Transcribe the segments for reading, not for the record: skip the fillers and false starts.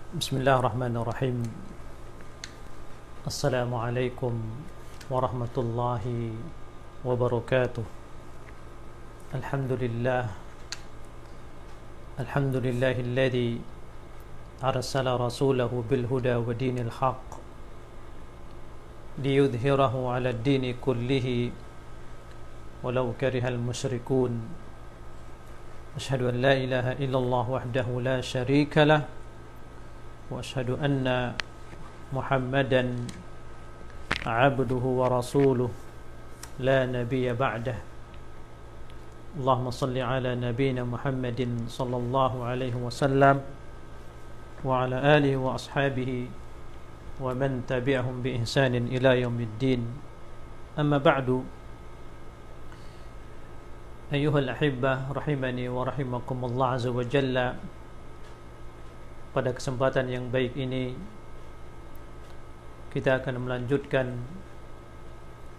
Bismillahirrahmanirrahim. Assalamualaikum warahmatullahi wabarakatuh. Alhamdulillah. Alhamdulillahilladzi arsala rasulahu bil huda wa dinil haqq liyudhhirahu 'ala ad-dini kullihi walau karihal musyrikun. Asyhadu an la ilaha illallah wahdahu la syarika lah wa asyhadu anna Muhammadan abduhu wa rasuluh la nabiyya ba'dah. Allahumma salli ala nabiyyina Muhammadin sallallahu alaihi wasallam wa ala alihi wa ashabihi wa man tabi'ahum bi ihsanin ila yaumiddin. Amma ba'du. Ayyuhal ahibbah rahimani wa rahimakumullah azza wa jalla. Pada kesempatan yang baik ini kita akan melanjutkan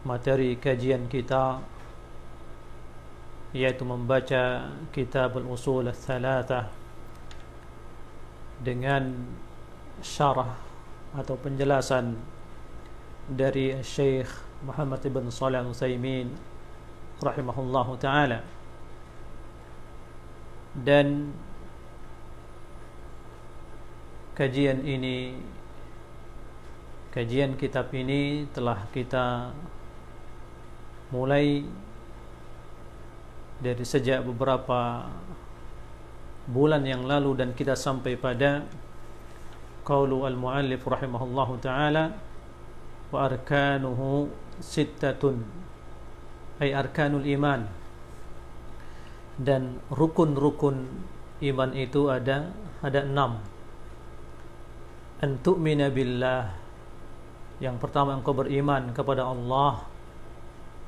materi kajian kita, yaitu membaca kitab al-usul ats-tsalatsah dengan syarah atau penjelasan dari Syekh Muhammad ibn Shalih Al-Utsaimin rahimahullahu taala. Dan kajian kitab ini telah kita mulai dari sejak beberapa bulan yang lalu, dan kita sampai pada qaulu al-muallif rahimahullahu ta'ala wa arkanuhu sittatun, ay arkanul iman, dan rukun-rukun iman itu ada 6. An tu'mina billah, yang pertama engkau beriman kepada Allah,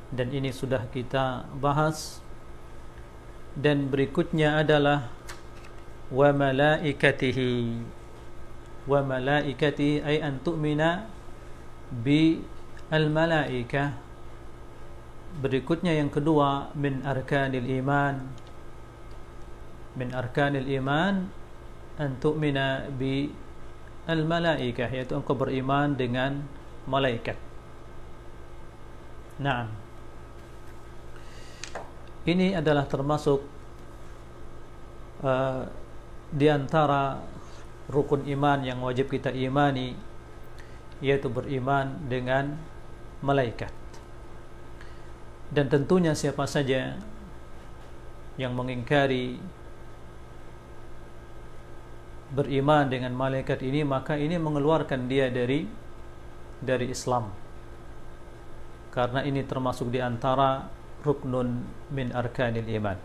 dan ini sudah kita bahas. Dan berikutnya adalah wa malaikatihi, wa malaikatihi ay an tu'mina bi al malaikah. Berikutnya yang kedua min arkanil iman, min arkanil iman an tu'mina bi al-malaikah, yaitu engkau beriman dengan malaikat. Nah, ini adalah termasuk di antara rukun iman yang wajib kita imani, yaitu beriman dengan malaikat. Dan tentunya siapa saja yang mengingkari beriman dengan malaikat ini, maka ini mengeluarkan dia dari Islam, karena ini termasuk di antara ruknun min arkanil iman.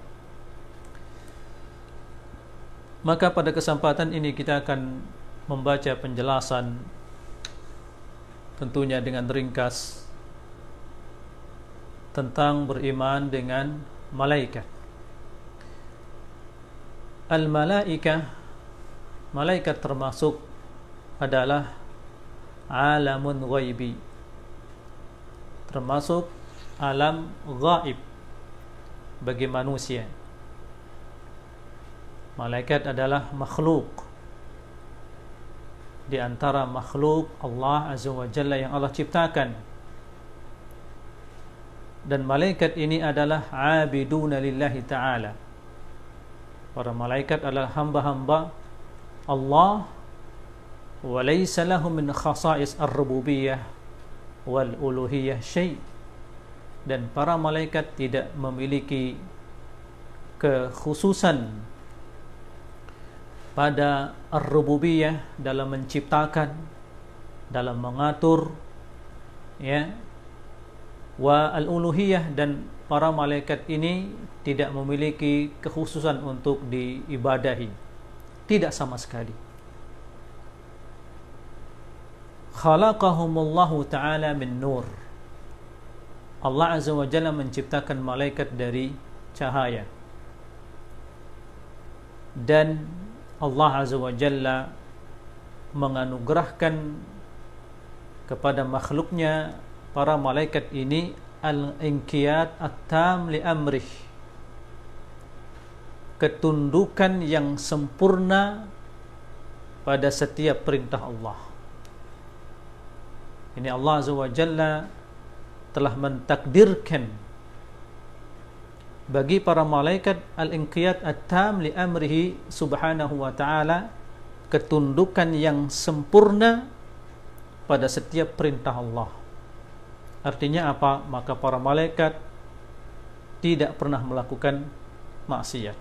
Maka pada kesempatan ini kita akan membaca penjelasan, tentunya dengan ringkas, tentang beriman dengan malaikat. Al-malaikah, malaikat termasuk adalah alamun ghaibi, termasuk alam ghaib bagi manusia. Malaikat adalah makhluk di antara makhluk Allah Azza wa Jalla yang Allah ciptakan. Dan malaikat ini adalah abiduna lillahi ta'ala. Para malaikat adalah hamba-hamba Allah, wa laysa lahum min khasa'is ar-rububiyyah wal uluhiyyah syai'. Dan para malaikat tidak memiliki kekhususan pada ar-rububiyyah, dalam menciptakan, dalam mengatur, ya, wa al-uluhiyyah, dan para malaikat ini tidak memiliki kekhususan untuk diibadahi, tidak sama sekali. Khalaqahumullahu ta'ala min nur, Allah Azza wa Jalla menciptakan malaikat dari cahaya. Dan Allah Azza wa Jalla menganugerahkan kepada makhluknya, para malaikat ini, al-inqiyad at-tam li amrih, ketundukan yang sempurna pada setiap perintah Allah. Ini Allah Azza wa Jalla telah mentakdirkan bagi para malaikat al-inqiyad at-tam li amrihi subhanahu wa ta'ala, ketundukan yang sempurna pada setiap perintah Allah. Artinya apa? Maka para malaikat tidak pernah melakukan maksiat.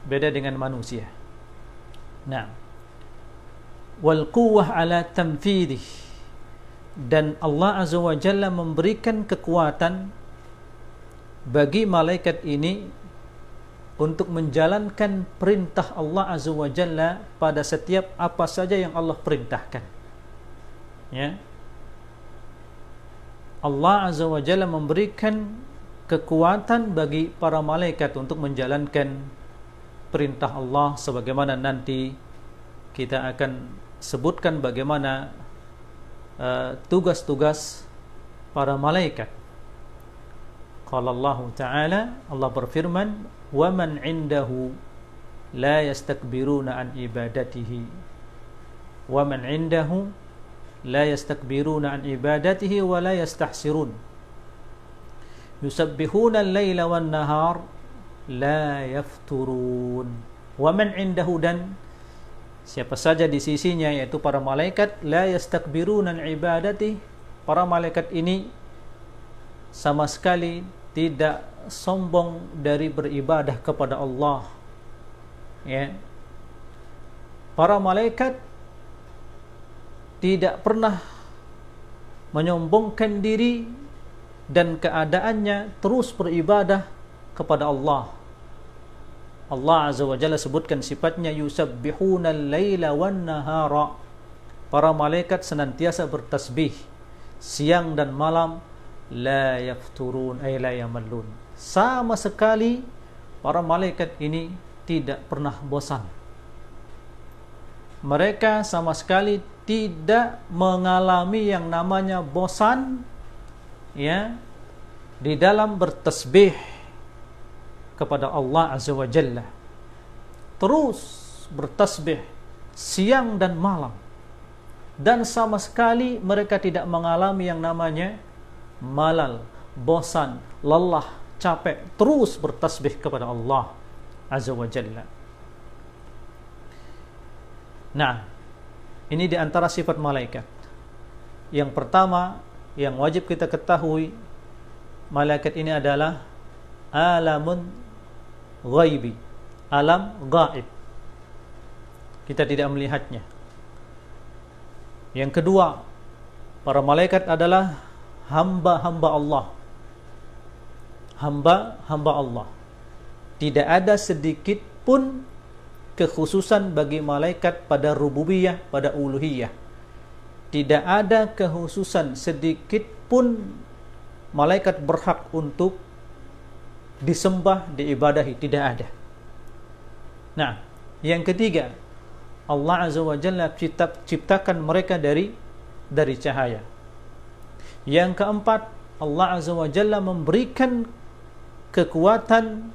Beda dengan manusia. Nah, wal quwwah ala tanfidih, dan Allah Azza wa Jalla memberikan kekuatan bagi malaikat ini untuk menjalankan perintah Allah Azza wa Jalla pada setiap apa saja yang Allah perintahkan. Ya. Allah Azza wa Jalla memberikan kekuatan bagi para malaikat untuk menjalankan perintah Allah, sebagaimana nanti kita akan sebutkan bagaimana tugas-tugas para malaikat. Qala Allah Ta'ala, Allah berfirman, wa man 'indahu la yastakbiruna an ibadatihi wa man 'indahu la yastakbiruna an ibadatihi wa la yastahsirun yusabbihuna al-laila wan nahar la yafturun. Wa man 'indahu, dan siapa saja di sisinya, yaitu para malaikat, la yastakbiruna an ibadati, para malaikat ini sama sekali tidak sombong dari beribadah kepada Allah. Ya. Para malaikat tidak pernah menyombongkan diri dan keadaannya terus beribadah kepada Allah. Allah Azza wa Jalla sebutkan sifatnya yusabbihuna al-laila wan nahara. Para malaikat senantiasa bertasbih siang dan malam, la yafturun ay la yamallun. Sama sekali para malaikat ini tidak pernah bosan. Mereka sama sekali tidak mengalami yang namanya bosan, ya, di dalam bertasbih kepada Allah Azza wa Jalla. Terus bertasbih siang dan malam, dan sama sekali mereka tidak mengalami yang namanya malal, bosan, lelah, capek. Terus bertasbih kepada Allah Azza wa Jalla. Nah, ini di antara sifat malaikat. Yang pertama yang wajib kita ketahui, malaikat ini adalah alamun ghaibi, alam gaib. Kita tidak melihatnya. Yang kedua, para malaikat adalah hamba-hamba Allah. Hamba-hamba Allah. Tidak ada sedikit pun kekhususan bagi malaikat pada rububiyah, pada uluhiyah. Tidak ada kekhususan sedikit pun malaikat berhak untuk disembah, diibadahi, tidak ada. Nah, yang ketiga, Allah Azza wa Jalla ciptakan mereka dari cahaya. Yang keempat, Allah Azza wa Jalla memberikan kekuatan,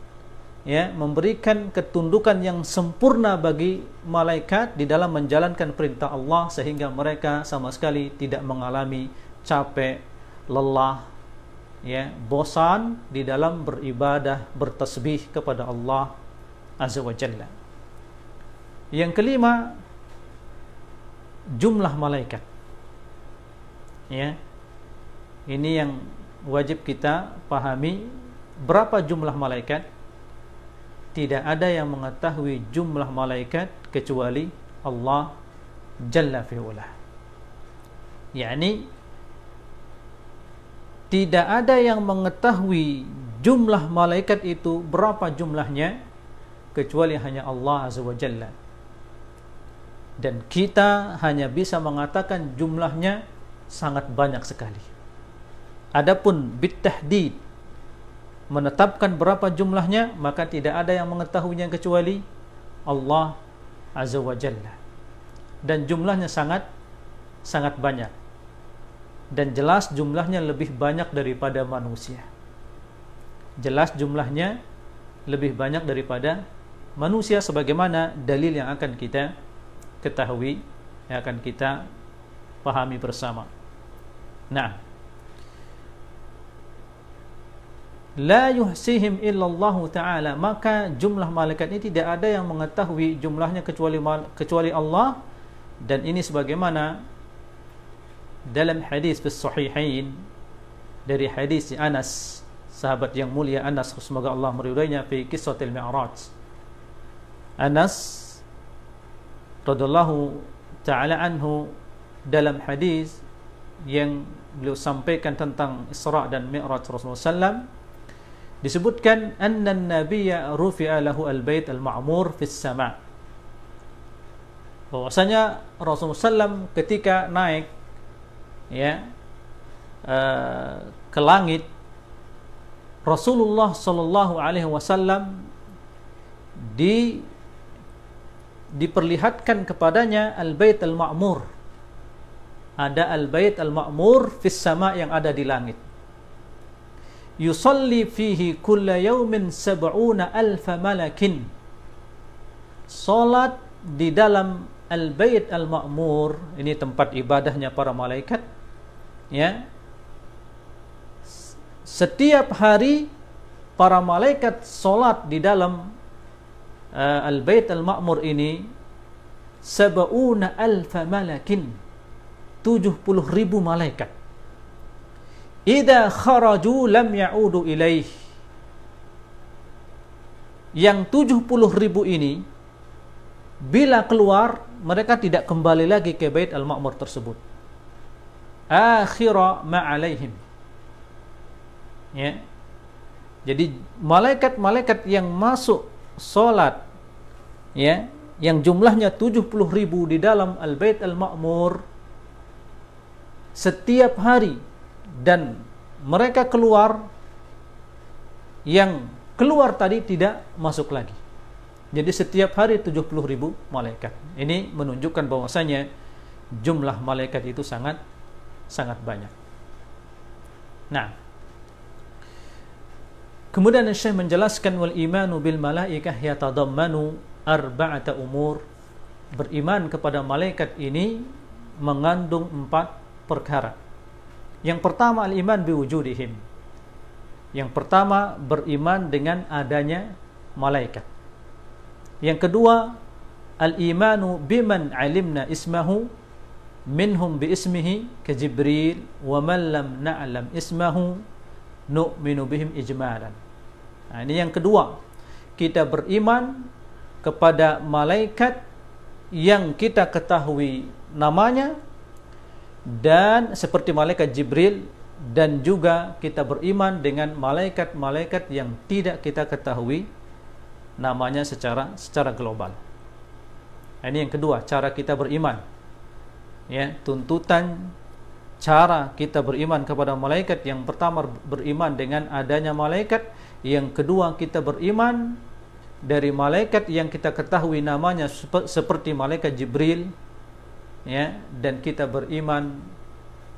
ya, memberikan ketundukan yang sempurna bagi malaikat di dalam menjalankan perintah Allah, sehingga mereka sama sekali tidak mengalami capek, lelah, ya, bosan di dalam beribadah, bertasbih kepada Allah Azza wa Jalla. Yang kelima, jumlah malaikat. Ya. Ini yang wajib kita pahami, berapa jumlah malaikat. Tidak ada yang mengetahui jumlah malaikat kecuali Allah Jalla fi'ula. Yani tidak ada yang mengetahui jumlah malaikat itu berapa jumlahnya kecuali hanya Allah Azza wa Jalla. Dan kita hanya bisa mengatakan jumlahnya sangat banyak sekali. Adapun bitahdid, menetapkan berapa jumlahnya, maka tidak ada yang mengetahuinya kecuali Allah Azza wa Jalla. Dan jumlahnya sangat banyak. Dan jelas jumlahnya lebih banyak daripada manusia. Jelas jumlahnya lebih banyak daripada manusia, sebagaimana dalil yang akan kita ketahui, yang akan kita pahami bersama. Nah, la yuhsihim illallah ta'ala, maka jumlah malaikat ini tidak ada yang mengetahui jumlahnya kecuali Allah. Dan ini sebagaimana dalam hadis fi sahihain dari hadis Anas, sahabat yang mulia Anas, semoga Allah meridainya, fi qissatil Mi'raj. Anas radhiyallahu ta'ala anhu, dalam hadis yang beliau sampaikan tentang Isra dan Mi'raj Rasulullah SAW, disebutkan anna an-nabiyya rufi'a lahu al-bait al-ma'mur fis sama', bahwasanya Rasulullah SAW ketika naik ke langit, Rasulullah sallallahu alaihi wasallam diperlihatkan kepadanya al-bait al-ma'mur. Ada al-bait al-ma'mur fis sama' yang ada di langit. Yusalli fihi kulla yawmin 70,000 malakin. Salat di dalam al-bait al-ma'mur, ini tempat ibadahnya para malaikat, ya. Setiap hari para malaikat salat di dalam al-bait al-ma'mur ini 70,000 malakin, 70,000 malaikat. Idza kharaju lam ya'udu ilaih. Yang 70,000 ini bila keluar, mereka tidak kembali lagi ke bait al-ma'mur tersebut. Akhira ma'alaihim. Ya. Jadi malaikat-malaikat yang masuk salat, ya, yang jumlahnya 70,000 di dalam al-bait al-ma'mur setiap hari, dan mereka keluar, yang keluar tadi tidak masuk lagi. Jadi setiap hari 70,000 malaikat. Ini menunjukkan bahwasanya jumlah malaikat itu sangat banyak. Nah, kemudian Syekh menjelaskan, wal imanu bil malaikah yatadammanu arba'ata umur. Beriman kepada malaikat ini mengandung 4 perkara. Yang pertama, al-iman biwujudihim. Yang pertama, beriman dengan adanya malaikat. Yang kedua, al-imanu biman alimna ismahu minhum bi ismihi ka Jibril wa man lam na'lam ismahu nu'minu bihim ijmalan. Nah, ini yang kedua, kita beriman kepada malaikat yang kita ketahui namanya, dan seperti malaikat Jibril, dan juga kita beriman dengan malaikat-malaikat yang tidak kita ketahui namanya secara global. Ini yang kedua, cara kita beriman. Ya, tuntutan cara kita beriman kepada malaikat. Yang pertama, beriman dengan adanya malaikat. Yang kedua, kita beriman dari malaikat yang kita ketahui namanya seperti malaikat Jibril, ya, dan kita beriman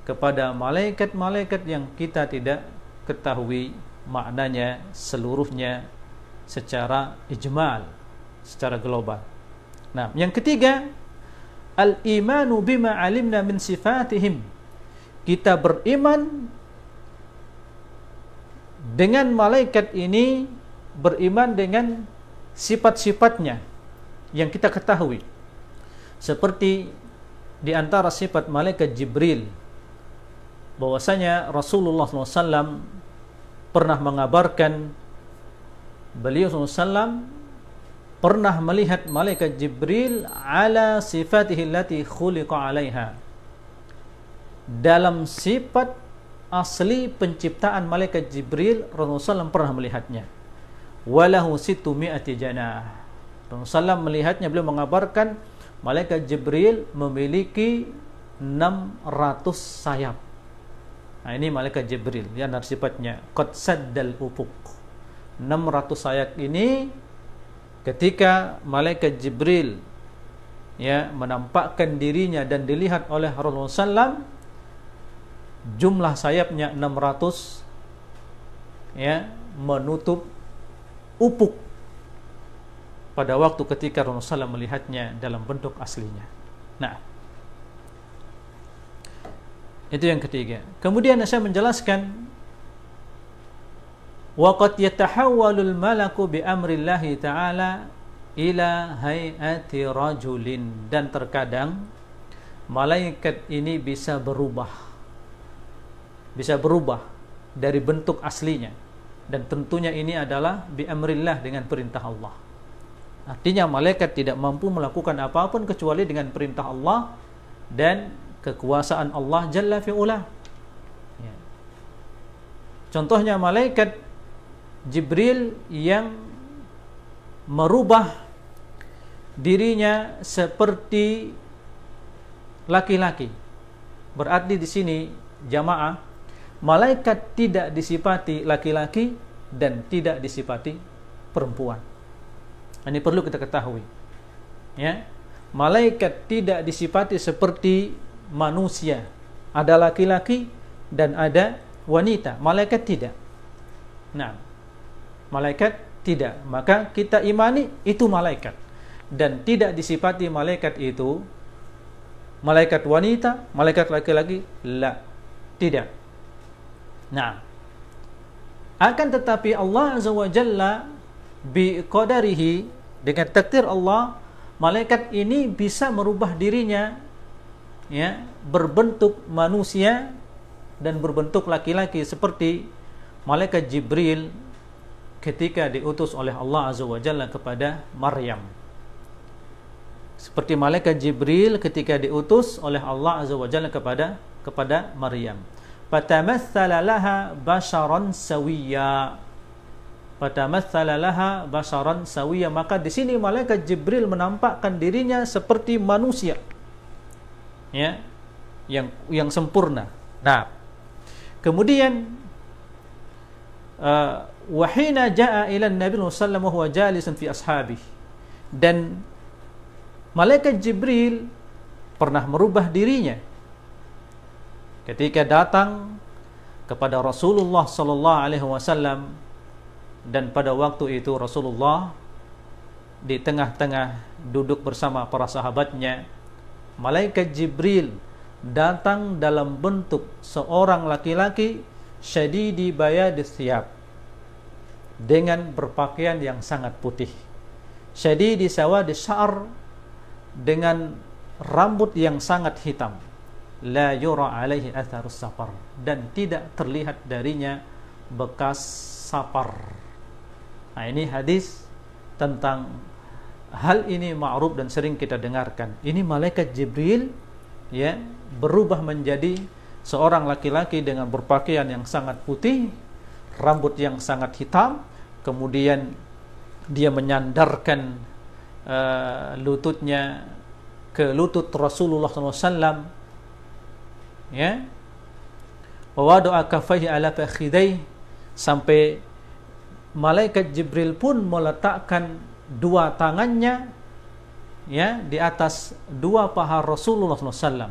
kepada malaikat-malaikat yang kita tidak ketahui maknanya seluruhnya secara ijmal, secara global. Nah, yang ketiga, al-imanu bima alimna min sifatihim. Kita beriman dengan malaikat ini, beriman dengan sifat-sifatnya yang kita ketahui. Seperti di antara sifat malaikat Jibril, bahwasanya Rasulullah SAW pernah mengabarkan, beliau SAW pernah melihat malaikat Jibril ala sifatihi allati khuliqa alaiha, dalam sifat asli penciptaan malaikat Jibril. Rasulullah SAW pernah melihatnya. Walahu situ mi'ati janah. Rasulullah SAW melihatnya, beliau mengabarkan malaikat Jibril memiliki 600 sayap. Nah, ini malaikat Jibril, ya, sifatnya qad saddal ufuq. 600 sayap ini ketika malaikat Jibril, ya, menampakkan dirinya dan dilihat oleh Rasulullah SAW, jumlah sayapnya 600, ya, menutup ufuk, pada waktu ketika Rasulullah SAW melihatnya dalam bentuk aslinya. Nah, itu yang ketiga. Kemudian saya menjelaskan waqad yatahawwalul malaku bi amrillahi ta'ala ila hayati rajulin, dan terkadang malaikat ini bisa berubah dari bentuk aslinya, dan tentunya ini adalah bi amrillah, dengan perintah Allah. Artinya malaikat tidak mampu melakukan apapun kecuali dengan perintah Allah dan kekuasaan Allah Jalla fi'ula. Ya. Contohnya malaikat Jibril yang merubah dirinya seperti laki-laki. Berarti di sini jamaah, malaikat tidak disifati laki-laki dan tidak disifati perempuan. Ini perlu kita ketahui. Ya. Malaikat tidak disifati seperti manusia. Ada laki-laki dan ada wanita. Malaikat tidak. Nah, malaikat tidak. Maka kita imani itu malaikat. Dan tidak disifati malaikat itu malaikat wanita, malaikat laki-laki. La. Tidak. Nah, akan tetapi Allah Azza wa Jalla bi qadarihi, dengan takdir Allah, malaikat ini bisa merubah dirinya, ya, berbentuk manusia dan berbentuk laki-laki, seperti malaikat Jibril ketika diutus oleh Allah Azza wa Jalla kepada Maryam. Seperti malaikat Jibril ketika diutus oleh Allah Azza wa Jalla kepada Maryam. Fatamatsala laha basharan sawiyya. Fatamatsala laha basharan sawiyya. Maka di sini malaikat Jibril menampakkan dirinya seperti manusia, ya, yang sempurna. Nah, kemudian wahina jaa ila Nabi sallallahu alaihi wasallam wa huwa jalisun fi ashabihi, dan malaikat Jibril pernah merubah dirinya ketika datang kepada Rasulullah sallallahu alaihi wasallam, dan pada waktu itu Rasulullah di tengah-tengah duduk bersama para sahabatnya. Malaikat Jibril datang dalam bentuk seorang laki-laki syadidi bayadis thiyab, dengan berpakaian yang sangat putih, syadidi sawadis sya'r, dengan rambut yang sangat hitam, la yura alaihi atharus safar, dan tidak terlihat darinya bekas safar. Nah, ini hadis tentang hal ini ma'ruf dan sering kita dengarkan. Ini malaikat Jibril, ya, berubah menjadi seorang laki-laki dengan berpakaian yang sangat putih, rambut yang sangat hitam, kemudian dia menyandarkan lututnya ke lutut Rasulullah SAW, ya, wa wada'a kaffaihi ala fakhidai, sampai malaikat Jibril pun meletakkan dua tangannya, ya, di atas dua paha Rasulullah SAW.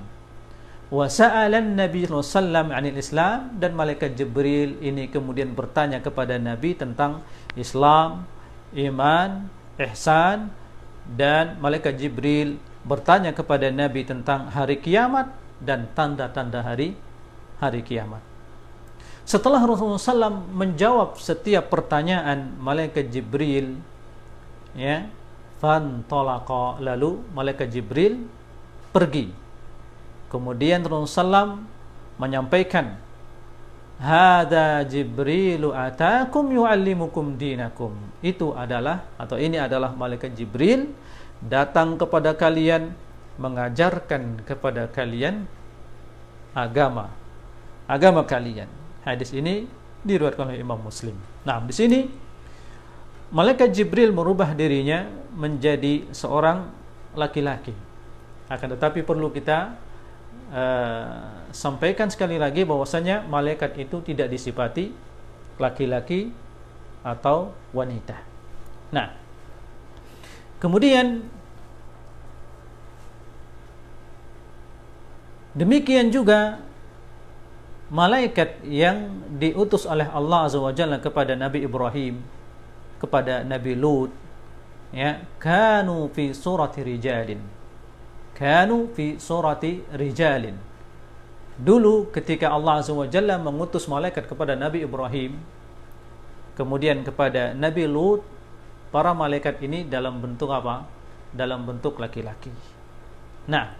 Wa sa'alan Nabi SAW anil Islam, dan malaikat Jibril ini kemudian bertanya kepada Nabi tentang Islam, iman, ihsan, dan malaikat Jibril bertanya kepada Nabi tentang hari kiamat dan tanda-tanda hari kiamat. Setelah Rasulullah SAW menjawab setiap pertanyaan malaikat Jibril, ya, fantalaqa, lalu malaikat Jibril pergi. Kemudian Rasulullah SAW menyampaikan, hadza Jibrilu atakum yu'allimukum dinakum. Itu adalah, atau ini adalah malaikat Jibril datang kepada kalian, mengajarkan kepada kalian agama kalian. Hadis ini diriwayatkan oleh Imam Muslim. Nah, di sini malaikat Jibril merubah dirinya menjadi seorang laki-laki. Akan tetapi perlu kita sampaikan sekali lagi bahwasanya malaikat itu tidak disifati laki-laki atau wanita. Nah, kemudian demikian juga malaikat yang diutus oleh Allah Azza wa Jalla kepada Nabi Ibrahim, kepada Nabi Lut, Ya, kanu fi surati rijalin. Kanu fi surati rijalin. Dulu ketika Allah Azza wa Jalla mengutus malaikat kepada Nabi Ibrahim, kemudian kepada Nabi Lut, para malaikat ini dalam bentuk apa? Dalam bentuk laki-laki. Nah,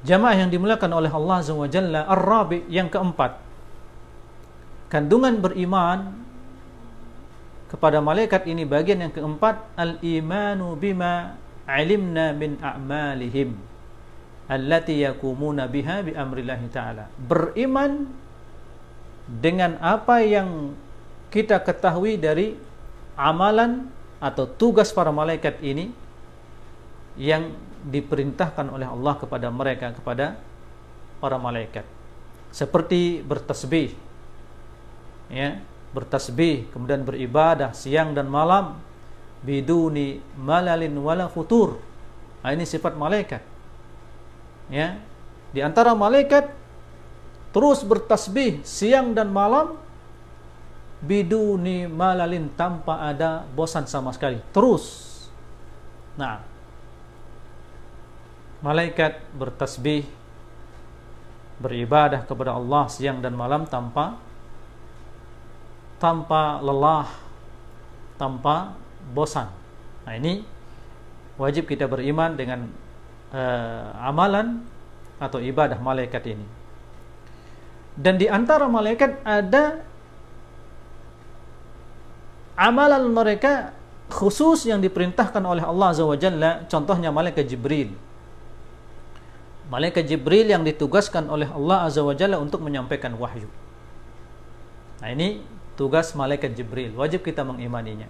jamaah yang dimuliakan oleh Allah Azza wa Jalla, ar-rabi, yang keempat, kandungan beriman kepada malaikat ini bagian yang keempat, al-imanu bima alimna min a'malihim allati yakumuna biha bi amrillahi ta'ala. Beriman dengan apa yang kita ketahui dari amalan atau tugas para malaikat ini yang diperintahkan oleh Allah kepada mereka, kepada para malaikat, seperti bertasbih, ya, bertasbih, kemudian beribadah siang dan malam, biduni malalin wala futur. Nah, ini sifat malaikat. Ya, di antara malaikat terus bertasbih siang dan malam, biduni malalin, tanpa ada bosan sama sekali, terus. Nah, malaikat bertasbih, beribadah kepada Allah siang dan malam tanpa lelah, tanpa bosan. Nah, ini wajib kita beriman dengan amalan atau ibadah malaikat ini. Dan di antara malaikat ada amalan mereka khusus yang diperintahkan oleh Allah Azza wa Jalla. Contohnya malaikat Jibril. Malaikat Jibril yang ditugaskan oleh Allah Azza wa Jalla untuk menyampaikan wahyu. Nah, ini tugas malaikat Jibril, wajib kita mengimaninya.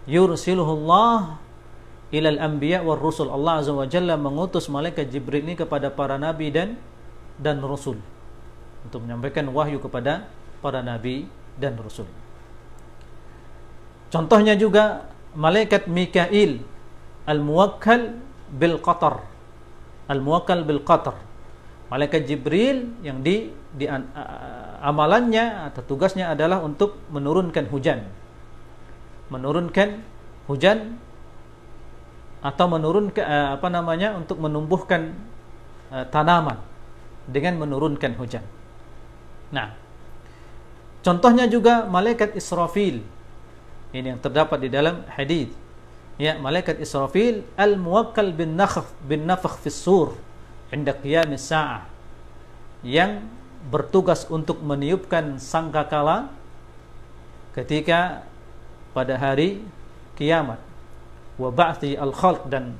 Yursiluhullah ilal anbiya war rusul. Allah Azza wa Jalla mengutus malaikat Jibril ini kepada para nabi dan rasul untuk menyampaikan wahyu kepada para nabi dan rasul. Contohnya juga malaikat Mikail al-muwakkal bil qatar. Al-muwakkal bil qatar. Malaikat Jibril yang amalannya atau tugasnya adalah untuk menurunkan hujan. Menurunkan hujan atau menurunkan untuk menumbuhkan tanaman dengan menurunkan hujan. Nah, contohnya juga malaikat Israfil. Ini yang terdapat di dalam hadis. Ya, malaikat Israfil al-muwakkal bin nafakh fis sur 'inda qiyamis sa'ah, yang bertugas untuk meniupkan sangkakala ketika pada hari kiamat, wa ba'thi al-khalq, dan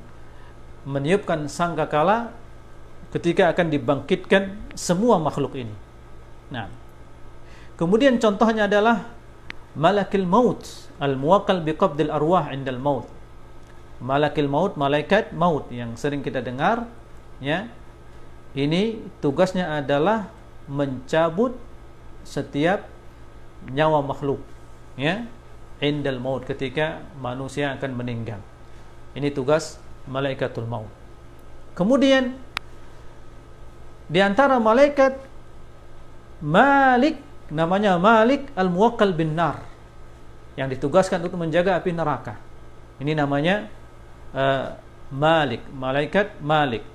meniupkan sangkakala ketika akan dibangkitkan semua makhluk ini. Nah, kemudian contohnya adalah malakil maut al-muwakkal biqabdil arwah 'indal maut. Malakil maut, malaikat maut yang sering kita dengar, ya. Ini tugasnya adalah mencabut setiap nyawa makhluk, ya, 'indal maut, ketika manusia akan meninggal. Ini tugas malaikatul maut. Kemudian di antara malaikat Malik, namanya Malik al-muwakkal bin nar, yang ditugaskan untuk menjaga api neraka. Ini namanya Malik, malaikat Malik.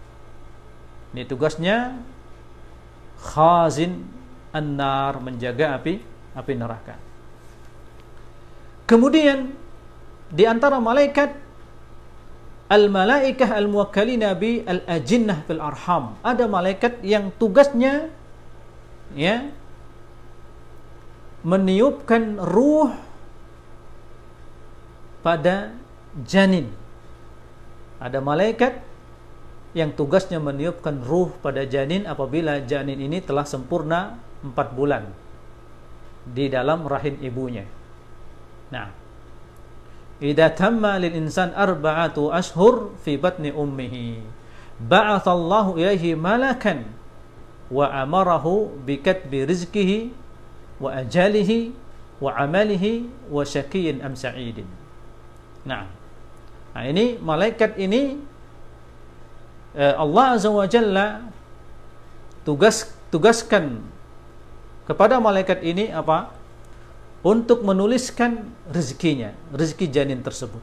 Ini tugasnya khazin an-nar, menjaga api neraka. Kemudian di antara malaikat al-malaikah al-muwakkalina bi al-ajinnah fil arham. Ada malaikat yang tugasnya, ya, meniupkan ruh pada janin. Ada malaikat yang tugasnya meniupkan ruh pada janin apabila janin ini telah sempurna 4 bulan di dalam rahim ibunya. Nah, idza tamma lil insan 4 ashhur fi batni ummihi, ba'athallahu ilaihi malakan wa amarahu bi katbi rizqihi wa ajalihi wa amalihi wa syaqiyyin am sa'idin. Nah, ini malaikat ini Allah Azza wa Jalla tugaskan kepada malaikat ini apa? untuk menuliskan rezekinya, rezeki janin tersebut,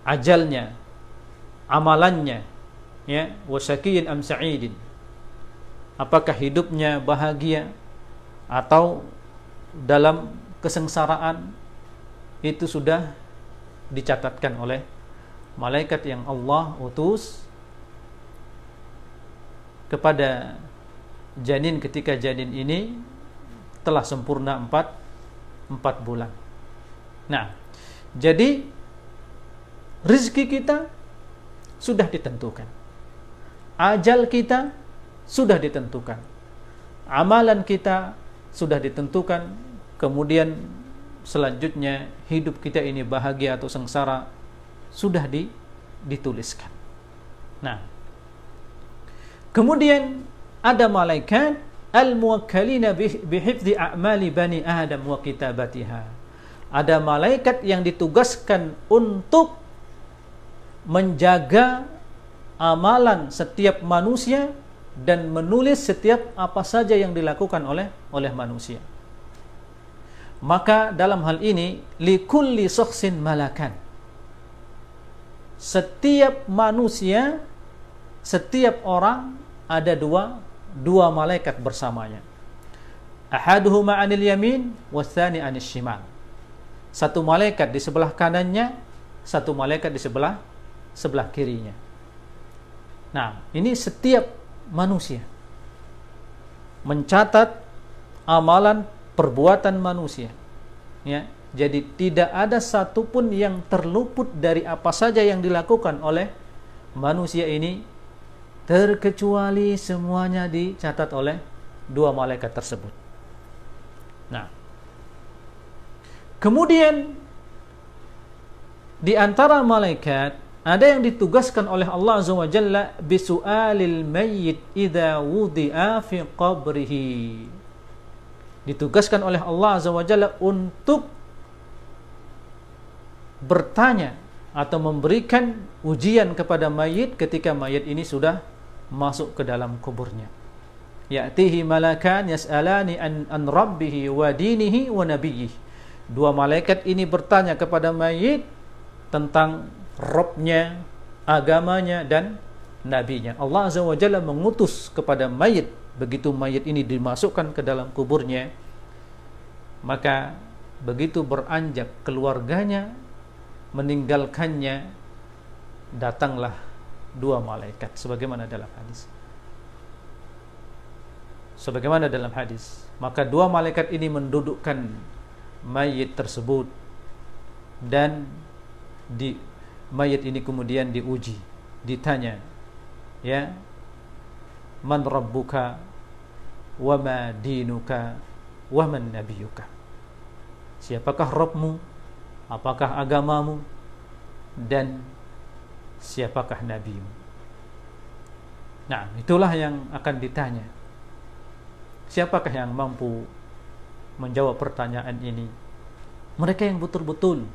ajalnya, amalannya, ya, wasyaqiyin am sa'idin, apakah hidupnya bahagia atau dalam kesengsaraan, itu sudah dicatatkan oleh malaikat yang Allah utus kepada janin ketika janin ini telah sempurna 4 bulan. Nah, jadi rezeki kita sudah ditentukan, ajal kita sudah ditentukan, amalan kita sudah ditentukan, kemudian selanjutnya hidup kita ini bahagia atau sengsara sudah dituliskan. Nah, kemudian ada malaikat al-muwakkalina bihifdzi a'mali bani Adam wa kitabatiha. Ada malaikat yang ditugaskan untuk menjaga amalan setiap manusia dan menulis setiap apa saja yang dilakukan oleh manusia. Maka dalam hal ini likulli shakhsin malakan. Setiap manusia, setiap orang ada dua malaikat bersamanya. Ahaduhuma 'anil yamin watsani 'anil shimal. Satu malaikat di sebelah kanannya, satu malaikat di sebelah kirinya. Nah, ini setiap manusia mencatat amalan perbuatan manusia, ya. Jadi tidak ada satupun yang terluput dari apa saja yang dilakukan oleh manusia ini, terkecuali semuanya dicatat oleh dua malaikat tersebut. Nah, kemudian di antara malaikat ada yang ditugaskan oleh Allah Azza wa Jalla bisu'alil mayyit idza wudi'a fi qabrihi. Ditugaskan oleh Allah Azza wa Jalla untuk bertanya atau memberikan ujian kepada mayit ketika mayit ini sudah masuk ke dalam kuburnya. Ya'tihi malakan yas'alani an rabbihi wa dinihi wa nabiyih. Dua malaikat ini bertanya kepada mayit tentang Rabbnya, agamanya, dan nabinya. Allah Azza wa Jalla mengutus kepada mayit. Begitu mayit ini dimasukkan ke dalam kuburnya, maka begitu beranjak keluarganya meninggalkannya, datanglah dua malaikat sebagaimana dalam hadis. Sebagaimana dalam hadis, maka dua malaikat ini mendudukkan mayit tersebut, dan mayit ini kemudian diuji, ditanya, ya, man rabbuka wa ma dinuka wa man nabiyuka. Siapakah Rabbmu, apakah agamamu, dan siapakah nabimu? Nah, itulah yang akan ditanya. Siapakah yang mampu menjawab pertanyaan ini? Mereka yang betul-betul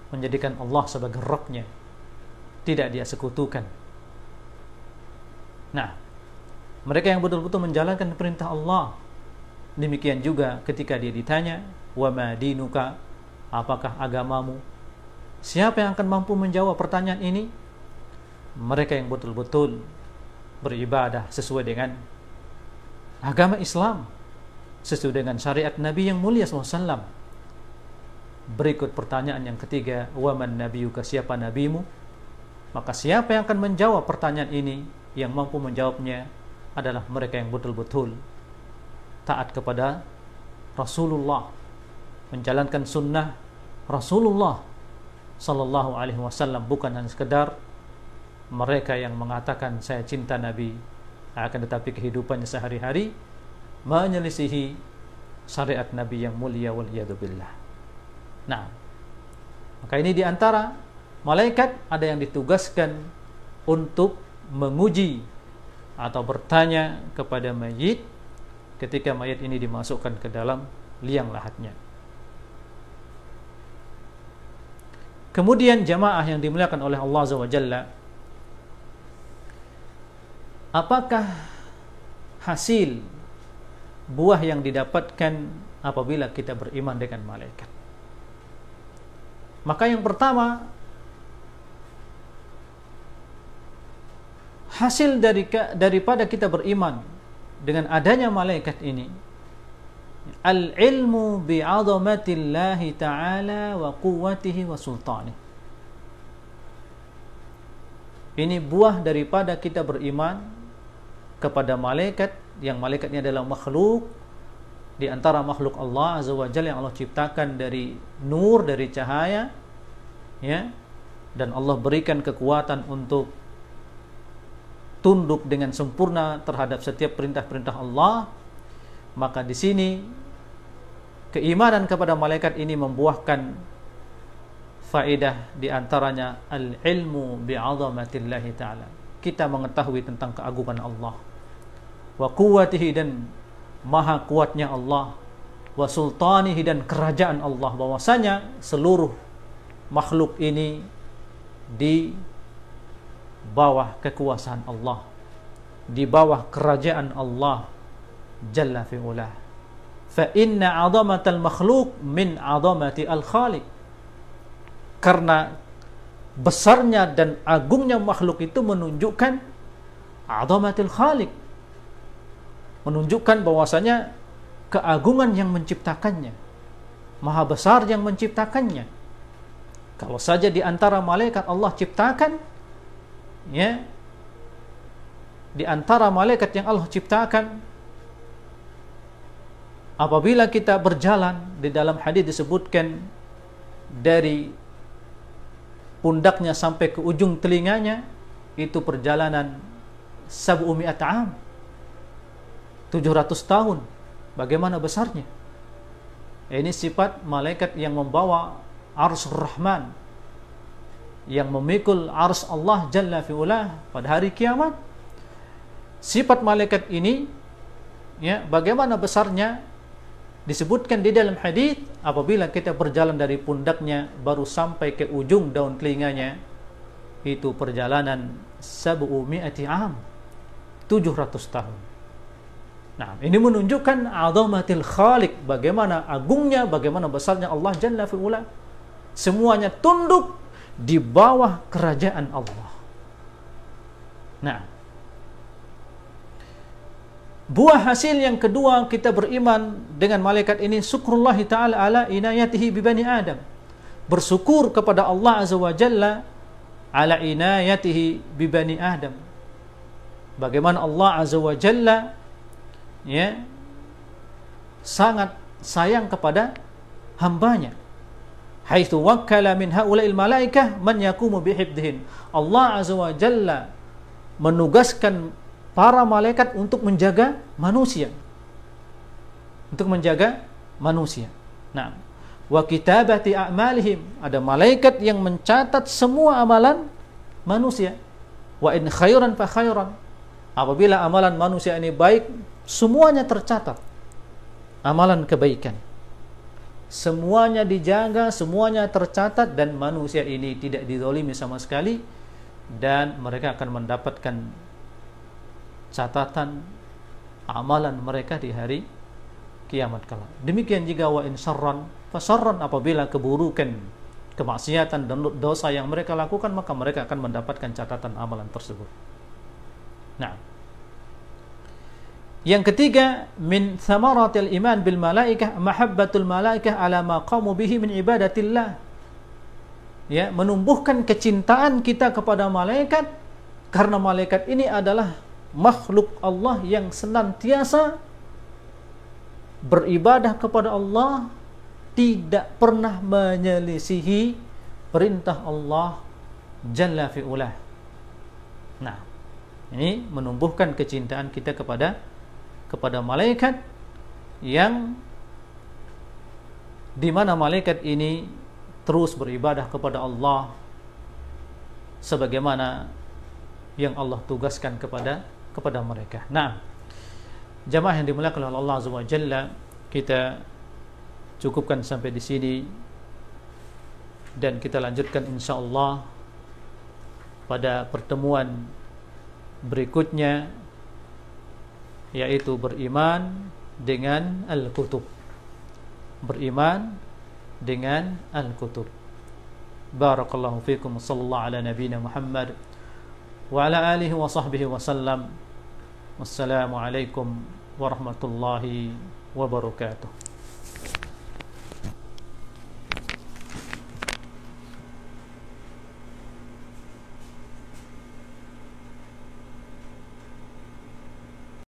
menjadikan Allah sebagai Rabbnya, tidak dia sekutukan. Nah, mereka yang betul-betul menjalankan perintah Allah. Demikian juga ketika dia ditanya, wa ma dinuka, apakah agamamu? Siapa yang akan mampu menjawab pertanyaan ini? Mereka yang betul-betul beribadah sesuai dengan agama Islam, sesuai dengan syariat Nabi yang mulia SAW. Berikut pertanyaan yang ketiga, wa man nabiyuka, siapa nabimu? Maka siapa yang akan menjawab pertanyaan ini? Yang mampu menjawabnya adalah mereka yang betul-betul taat kepada Rasulullah, menjalankan sunnah Rasulullah Sallallahu Alaihi Wasallam, bukan hanya sekedar mereka yang mengatakan saya cinta Nabi, akan tetapi kehidupannya sehari-hari menyelisihi syariat Nabi yang mulia, waliyadzubillah. Nah, maka ini diantara malaikat ada yang ditugaskan untuk menguji atau bertanya kepada mayit ketika mayit ini dimasukkan ke dalam liang lahatnya. Kemudian jamaah yang dimuliakan oleh Allah Azza wa Jalla, apakah hasil buah yang didapatkan apabila kita beriman dengan malaikat. Maka yang pertama, hasil daripada kita beriman dengan adanya malaikat ini, al-ilmu bi'azamatillahi ta'ala wa quwwatihi wa sultanih. Ini buah daripada kita beriman kepada malaikat, yang malaikat ini adalah makhluk di antara makhluk Allah Azza wa Jalla yang Allah ciptakan dari nur, dari cahaya, ya, dan Allah berikan kekuatan untuk tunduk dengan sempurna terhadap setiap perintah-perintah Allah. Maka di sini keimanan kepada malaikat ini membuahkan faedah, di antaranya al-ilmu bi'azamatillahi ta'ala. Kita mengetahui tentang keagungan Allah, wa quwwatihi, dan maha kuatnya Allah, wa sultanihi, dan kerajaan Allah, bahwasanya seluruh makhluk ini di bawah kekuasaan Allah, di bawah kerajaan Allah Jalla fi'ulah. Fa inna 'azamatal makhluq min 'azamati al-khaliq. Karena besarnya dan agungnya makhluk itu menunjukkan 'azamatil khaliq, menunjukkan bahwasanya keagungan yang menciptakannya, maha besar yang menciptakannya. Kalau saja di antara malaikat Allah ciptakan, ya, di antara malaikat yang Allah ciptakan, apabila kita berjalan, di dalam hadis disebutkan dari pundaknya sampai ke ujung telinganya itu perjalanan 700 am, 700 tahun. Bagaimana besarnya? Ini sifat malaikat yang membawa Arsyur Rahman, yang memikul Arsy Allah Jalla fi'ulah pada hari kiamat. Sifat malaikat ini, ya, bagaimana besarnya disebutkan di dalam hadis, apabila kita berjalan dari pundaknya baru sampai ke ujung daun telinganya, itu perjalanan 700 am, 700 tahun. Nah, ini menunjukkan 'azamatil khaliq, bagaimana agungnya, bagaimana besarnya Allah Jalla fi'ula. Semuanya tunduk di bawah kerajaan Allah. Nah, buah hasil yang kedua kita beriman dengan malaikat ini, syukrullah ta'ala ala inayatihi bi bani Adam. Bersyukur kepada Allah Azza wa Jalla ala inayatihi bi bani Adam. Bagaimana Allah Azza wa Jalla, ya, sangat sayang kepada hambanya. Haitsu wakkala min haula'il malaikah man yaqumu bihifdhin. Allah Azza wa Jalla menugaskan para malaikat untuk menjaga manusia, untuk menjaga manusia. Nah, wa kitabati a'malihim, ada malaikat yang mencatat semua amalan manusia. Wa in khairan fa khairan, apabila amalan manusia ini baik, semuanya tercatat, amalan kebaikan, semuanya dijaga, semuanya tercatat, dan manusia ini tidak dizalimi sama sekali, dan mereka akan mendapatkan catatan amalan mereka di hari kiamat kala. Demikian juga wa in syarran fa syarran, apabila keburukan, kemaksiatan dan dosa yang mereka lakukan, maka mereka akan mendapatkan catatan amalan tersebut. Nah, yang ketiga, min thamaratil iman bil malaikah mahabbatul malaikah ala ma qamu bihi min ibadatillah. Ya, menumbuhkan kecintaan kita kepada malaikat, karena malaikat ini adalah makhluk Allah yang senantiasa beribadah kepada Allah, tidak pernah menyelisihi perintah Allah Jalla fi'ulah. Nah, ini menumbuhkan kecintaan kita kepada malaikat, yang di mana malaikat ini terus beribadah kepada Allah sebagaimana yang Allah tugaskan kepada mereka. Nah, jamaah yang dimuliakan oleh Allah Azza wa Jalla, kita cukupkan sampai di sini, dan kita lanjutkan insyaallah pada pertemuan berikutnya, yaitu beriman dengan al-kutub, beriman dengan al-kutub. Barakallahu fikum, sallallahu ala nabiyina Muhammad wa ala alihi wa sahbihi wa sallam. Wassalamu alaikum warahmatullahi wabarakatuh.